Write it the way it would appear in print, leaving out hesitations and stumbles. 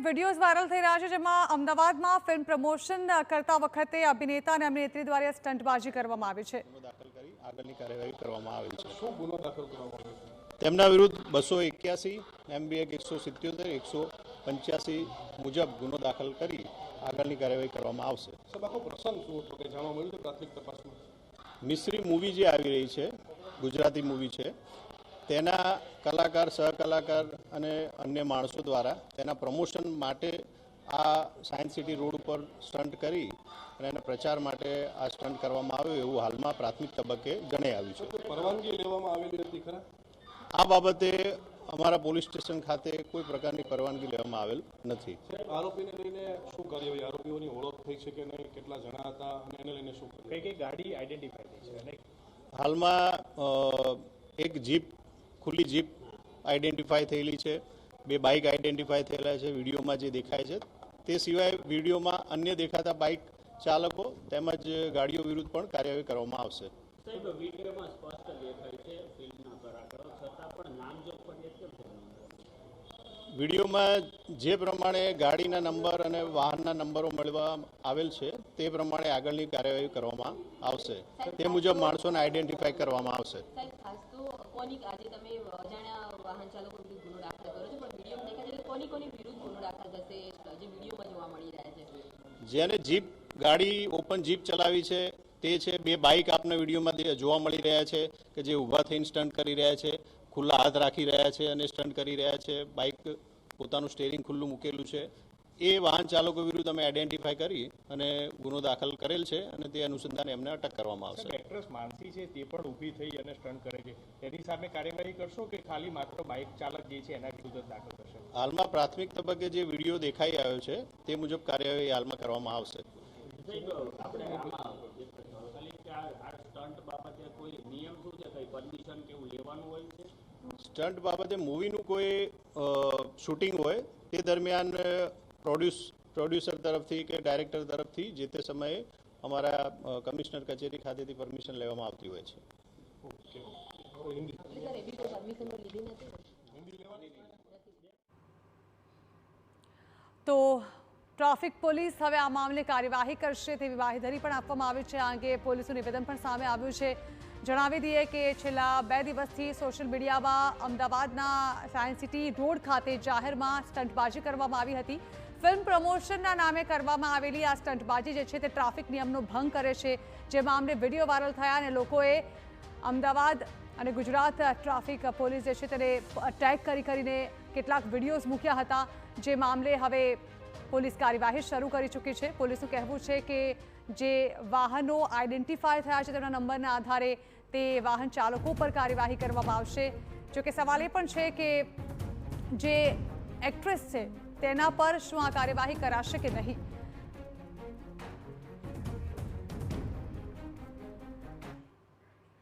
Videos viral થઈ રહ્યા છે જેમાં અમદાવાદમાં ફિલ્મ પ્રમોશન કરતા વખતે અભિનેતા અને અભિનેત્રી દ્વારા સ્ટંટબાજી કરવામાં આવી છે. દાખલ કરી આગળની કાર્યવાહી કરવામાં આવી છે. શું ગુનો દાખલ કરવામાં આવ્યો છે? તેમના વિરુદ્ધ 281 MB 177 185 મુજબ ગુનો દાખલ કરી આગળની કાર્યવાહી કરવામાં આવશે. આખો પ્રસંગ શું હતો કે જાણવા મળ્યું પ્રાથમિક તપાસમાં? મિસ્રી મૂવી જે આવી રહી છે, ગુજરાતી મૂવી છે, તેના કલાકાર, સહકલાકાર અને અન્ય માણસો દ્વારા તેના પ્રમોશન માટે આ સાયન્સ સિટી રોડ ઉપર સ્ટન્ટ કરી અને એના પ્રચાર માટે આ સ્ટન્ટ કરવામાં આવ્યો એવું હાલમાં પ્રાથમિક તબક્કે જણાઈ આવ્યું છે. પરવાનગી લેવામાં આવેલી હતી ખરા? આ બાબતે અમારા પોલીસ સ્ટેશન ખાતે કોઈ પ્રકારની પરવાનગી લેવામાં આવેલ નથી. આરોપીને લઈને શું કાર્યવાહી? આરોપીઓની ઓળખ થઈ છે કે નહીં? કેટલા જણા હતા અને એને લઈને શું કઈ ગાડી આઈડેન્ટિફાઈ થઈ છે? હાલમાં એક જીપ, ખુલ્લી જીપ આઈડેન્ટિફાઈ થયેલી છે, 2 બાઇક આઈડેન્ટિફાઈ થયેલા છે વિડીયોમાં જે દેખાય છે. તે સિવાય વિડીયોમાં અન્ય દેખાતા બાઇક ચાલકો તેમજ ગાડીઓ વિરુદ્ધ પણ કાર્યવાહી કરવામાં આવશે. વિડીયોમાં જે પ્રમાણે ગાડીના નંબર અને વાહનના નંબરો મળવા આવેલ છે તે પ્રમાણે આગળની કાર્યવાહી કરવામાં આવશે. તે મુજબ માણસોને આઈડેન્ટિફાઈ કરવામાં આવશે. જેને જીપ ગાડી ઓપન જીપ ચલાવી છે તે છે. 2 બાઇક આપના વિડીયોમાં જોવા મળી રહ્યા છે કે જે ઊભા થઈને સ્ટન્ટ કરી રહ્યા છે, ખુલ્લા હાથ રાખી રહ્યા છે અને સ્ટન્ટ કરી રહ્યા છે. બાઇક પોતાનું સ્ટેરિંગ ખુલ્લું મૂકેલું છે. એ વાહન ચાલકો વિરુદ્ધ અમે આઈડેન્ટિફાઈ કરી અને ગુનો દાખલ કરેલ છે અને તે અનુસંધાને એમને અટક કરવામાં આવશે. એક્ટ્રેસ માનસી છે તે પણ ઊભી થઈ અને સ્ટન્ટ કરે છે, તેની સામે કાર્યવાહી કરશો કે ખાલી માત્ર બાઇક ચાલક જે છે એના વિરુદ્ધ દાખલ કરશો? હાલમાં પ્રાથમિક તબક્કે જે વિડીયો દેખાઈ આવ્યો છે તે મુજબ કાર્યવાહી હાલમાં કરવામાં આવશે. સ્ટન્ટ બાબતે મૂવીનું કોઈ શૂટિંગ હોય તે દરમિયાન પ્રોડ્યુસર તરફથી કે ડાયરેક્ટર તરફથી જે તે સમયે અમારા કમિશનર કચેરી ખાતેથી પરમિશન લેવામાં આવતી હોય છે. તો ટ્રાફિક પોલીસ હવે આ મામલે કાર્યવાહી કરશે તેવી બાહેધરી પણ આપવામાં આવી છે. આ અંગે પોલીસનું નિવેદન પણ સામે આવ્યું છે. જણાવી દઈએ કે છેલ્લા 2 દિવસથી સોશિયલ મીડિયામાં અમદાવાદના સાયન્સ સિટી રોડ ખાતે જાહેરમાં સ્ટંટબાજી કરવામાં આવી હતી. ફિલ્મ પ્રમોશનના નામે કરવામાં આવેલી આ સ્ટંટબાજી જે છે તે ટ્રાફિક નિયમનો ભંગ કરે છે. જે મામલે વિડીયો વાયરલ થયા અને લોકોએ અમદાવાદ અને ગુજરાત ટ્રાફિક પોલીસ જે છે તેને ટેગ કરીને કેટલાક વિડીયોઝ મૂક્યા હતા. જે મામલે હવે પોલીસ કાર્યવાહી શરૂ કરી ચૂકી છે. પોલીસનું કહેવું છે કે જે વાહનો આઈડેન્ટિફાય થયા છે તેના નંબરના આધારે તે વાહન ચાલકો પર કાર્યવાહી કરવામાં આવશે. જોકે સવાલ એ પણ છે કે જે એક્ટ્રેસ છે તેના પર શું આ કાર્યવાહી કરાશે કે નહીં.